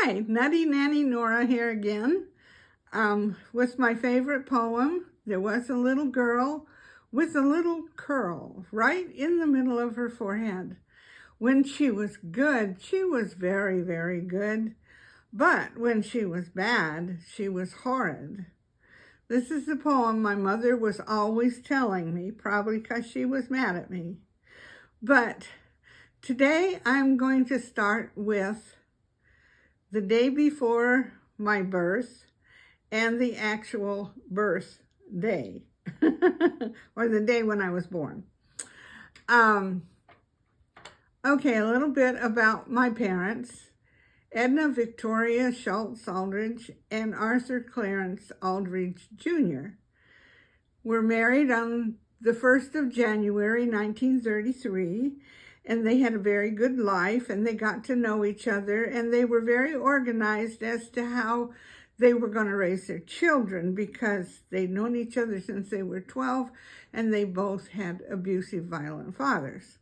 Hi, Nutty Nanny Nora here again with my favorite poem. There was a little girl with a little curl right in the middle of her forehead. When she was good, she was very, very good. But when she was bad, she was horrid. This is the poem my mother was always telling me, probably because she was mad at me. But today I'm going to start with the day before my birth and the actual birth day, or the day when I was born. Okay, a little bit about my parents. Edna Victoria Schultz Aldridge and Arthur Clarence Aldridge Jr. were married on the 1st of January, 1933, and they had a very good life, and they got to know each other, and they were very organized as to how they were going to raise their children because they'd known each other since they were 12, and they both had abusive, violent fathers.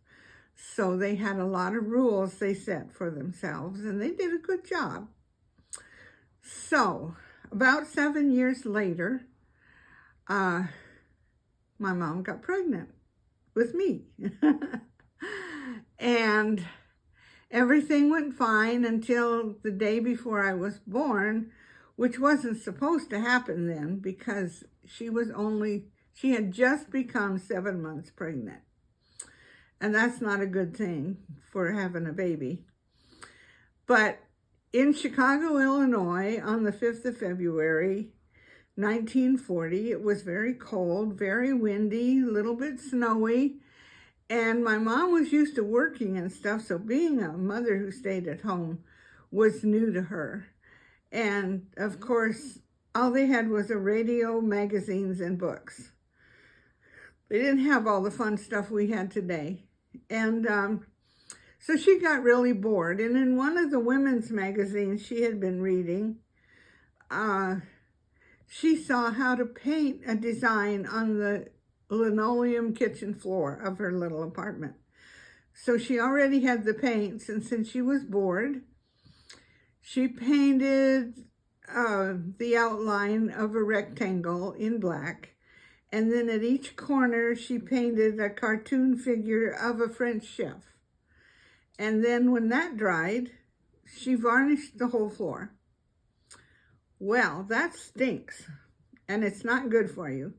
So they had a lot of rules they set for themselves, and they did a good job. So about 7 years later, my mom got pregnant with me. And everything went fine until the day before I was born, which wasn't supposed to happen then because she had just become 7 months pregnant. And that's not a good thing for having a baby. But in Chicago, Illinois, on the 5th of February, 1940, it was very cold, very windy, a little bit snowy. And my mom was used to working and stuff, so being a mother who stayed at home was new to her. And of course, all they had was a radio, magazines, and books. They didn't have all the fun stuff we had today. And so she got really bored. And in one of the women's magazines she had been reading, she saw how to paint a design on the linoleum kitchen floor of her little apartment. So she already had the paints, and since she was bored, she painted the outline of a rectangle in black, and then at each corner she painted a cartoon figure of a French chef. And then when that dried, she varnished the whole floor. Well, that stinks, and it's not good for you.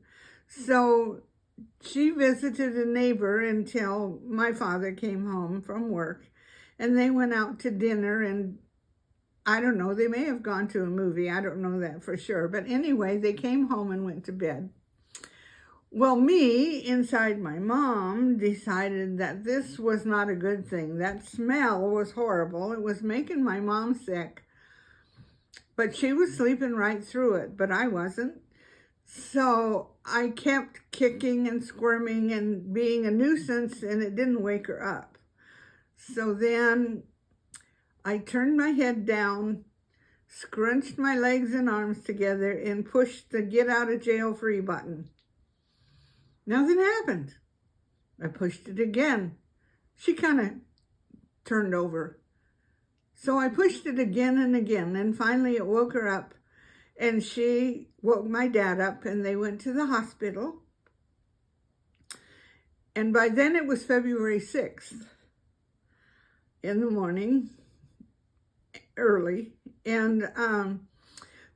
So she visited a neighbor until my father came home from work, and they went out to dinner, and I don't know, they may have gone to a movie. I don't know that for sure. But anyway, they came home and went to bed. Well, me, inside my mom, decided that this was not a good thing. That smell was horrible. It was making my mom sick. But she was sleeping right through it, but I wasn't. So I kept kicking and squirming and being a nuisance, and it didn't wake her up. So then I turned my head down, scrunched my legs and arms together, and pushed the get out of jail free button. Nothing happened. I pushed it again. She kind of turned over. So I pushed it again and again, and finally it woke her up. And she woke my dad up, and they went to the hospital. And by then it was February 6th in the morning, early. And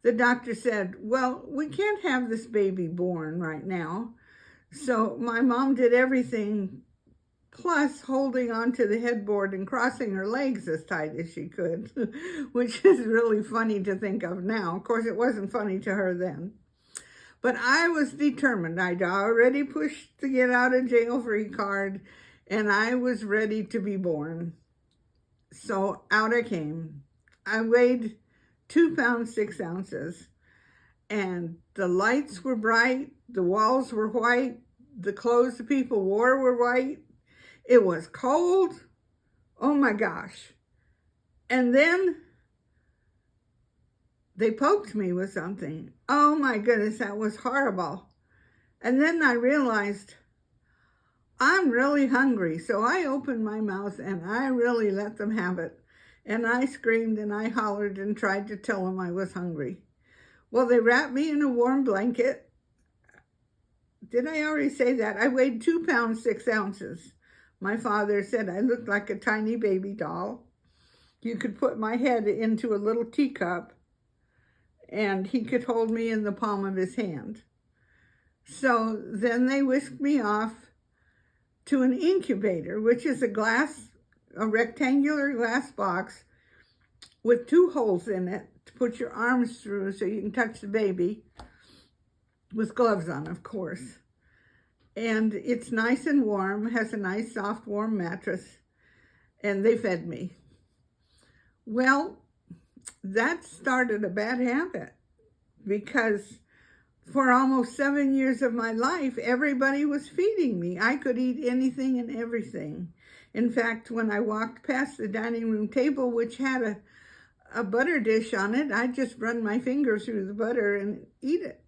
the doctor said, well, we can't have this baby born right now. So my mom did everything, plus holding onto the headboard and crossing her legs as tight as she could, which is really funny to think of now. Of course, it wasn't funny to her then. But I was determined. I'd already pushed the get out of jail free card, and I was ready to be born. So out I came. I weighed 2 pounds, 6 ounces, and the lights were bright, the walls were white, the clothes the people wore were white. It was cold. Oh my gosh. And then they poked me with something. Oh my goodness, that was horrible. And then I realized I'm really hungry. So I opened my mouth and I really let them have it. And I screamed and I hollered and tried to tell them I was hungry. Well, they wrapped me in a warm blanket. Did I already say that? I weighed 2 pounds, 6 ounces. My father said I looked like a tiny baby doll. You could put my head into a little teacup and he could hold me in the palm of his hand. So then they whisked me off to an incubator, which is a rectangular glass box with 2 holes in it to put your arms through so you can touch the baby, with gloves on, of course. And it's nice and warm, has a nice, soft, warm mattress, and they fed me. Well, that started a bad habit because for almost 7 years of my life, everybody was feeding me. I could eat anything and everything. In fact, when I walked past the dining room table, which had a butter dish on it, I'd just run my finger through the butter and eat it.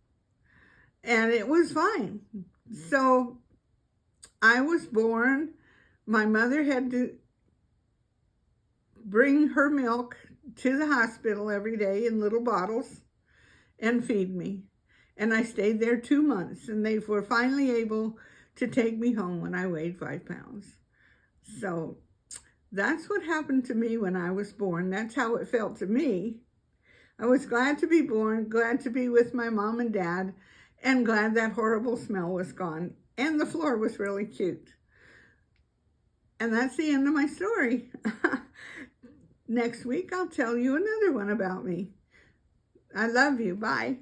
And it was fine. So I was born. My mother had to bring her milk to the hospital every day in little bottles and feed me. And I stayed there 2 months, and they were finally able to take me home when I weighed 5 pounds. So that's what happened to me when I was born. That's how it felt to me. I was glad to be born, glad to be with my mom and dad, and glad that horrible smell was gone. And the floor was really cute. And that's the end of my story. Next week, I'll tell you another one about me. I love you. Bye.